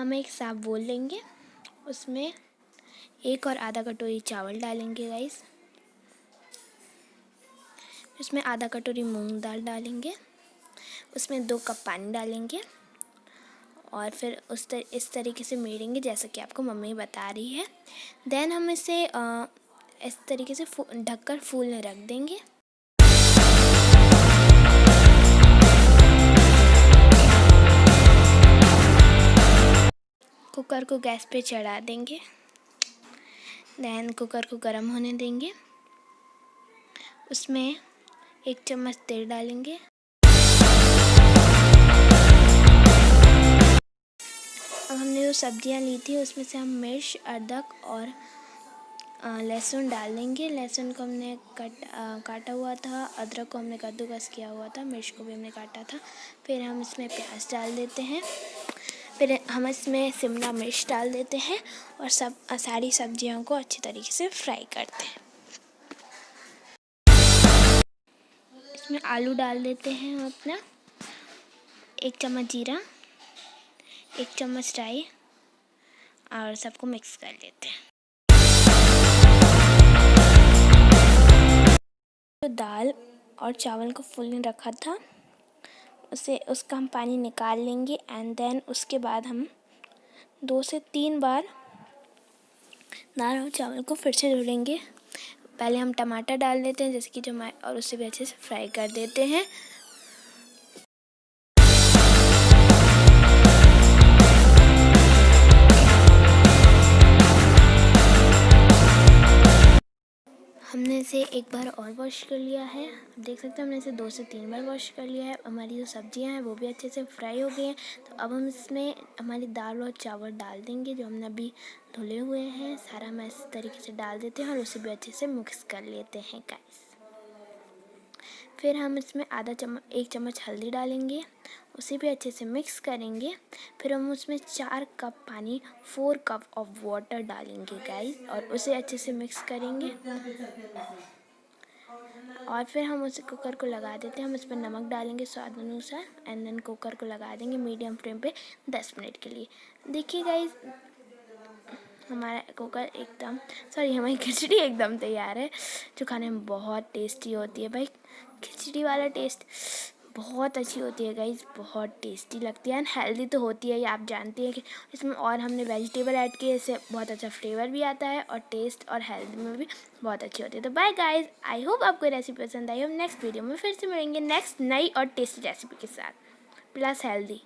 हम एक साफ बोल लेंगे, उसमें 1 और आधा कटोरी चावल डालेंगे गाइस। उसमें आधा कटोरी मूंग दाल डालेंगे, उसमें 2 कप पानी डालेंगे और फिर इस तरीके से मेड़ेंगे जैसा कि आपको मम्मी बता रही है। देन हम इसे इस तरीके से ढककर फूलने रख देंगे। कुकर को गैस पे चढ़ा देंगे। देन कुकर को गर्म होने देंगे। उसमें 1 चम्मच तेल डालेंगे। अब हमने जो सब्जियां ली थी उसमें से हम मिर्च, अदरक और लहसुन डाल देंगे। लहसुन को हमने काटा हुआ था, अदरक को हमने कद्दूकस किया हुआ था, मिर्च को भी हमने काटा था। फिर हम इसमें प्याज डाल देते हैं। फिर हम इसमें शिमला मिर्च डाल देते हैं और सारी सब्जियों को अच्छी तरीके से फ्राई करते हैं। इसमें आलू डाल देते हैं हम अपना, 1 चम्मच जीरा, 1 चम्मच राई और सबको मिक्स कर लेते हैं। तो दाल और चावल को फूलने रखा था उसका हम पानी निकाल लेंगे एंड देन उसके बाद हम 2 से 3 बार दाल और चावल को फिर से धुलेंगे। पहले हम टमाटर डाल देते हैं जैसे कि और उसे भी अच्छे से फ्राई कर देते हैं। हमने इसे एक बार और वॉश कर लिया है। आप देख सकते हैं हमने इसे 2 से 3 बार वॉश कर लिया है। हमारी जो सब्जियां हैं वो भी अच्छे से फ्राई हो गई हैं। तो अब हम इसमें हमारी दाल और चावल डाल देंगे जो हमने अभी धुले हुए हैं। सारा हम इस तरीके से डाल देते हैं और उसे भी अच्छे से मिक्स कर लेते हैं गाइस। फिर हम इसमें 1 चम्मच हल्दी डालेंगे, उसे भी अच्छे से मिक्स करेंगे। फिर हम उसमें 4 कप पानी 4 कप ऑफ वाटर डालेंगे गाइस और उसे अच्छे से मिक्स करेंगे। और फिर हम उसे कुकर को लगा देते हैं। हम इसमें नमक डालेंगे स्वाद अनुसार एंड देन कुकर को लगा देंगे मीडियम फ्लेम पे 10 मिनट के लिए। देखिए गाइस हमारा हमारी खिचड़ी एकदम तैयार है जो खाने में बहुत टेस्टी होती है। भाई खिचड़ी वाला टेस्ट बहुत अच्छी होती है गाइस, बहुत टेस्टी लगती है एंड हेल्दी तो होती है, ये आप जानती हैं कि इसमें और हमने वेजिटेबल ऐड किए, इससे बहुत अच्छा फ्लेवर भी आता है और टेस्ट और हेल्थ में भी बहुत अच्छी होती है। तो बाय गाइस, आई होप आपको रेसिपी पसंद आई। हम नेक्स्ट वीडियो में फिर से मिलेंगे नेक्स्ट नई और टेस्टी रेसिपी के साथ प्लस हेल्दी।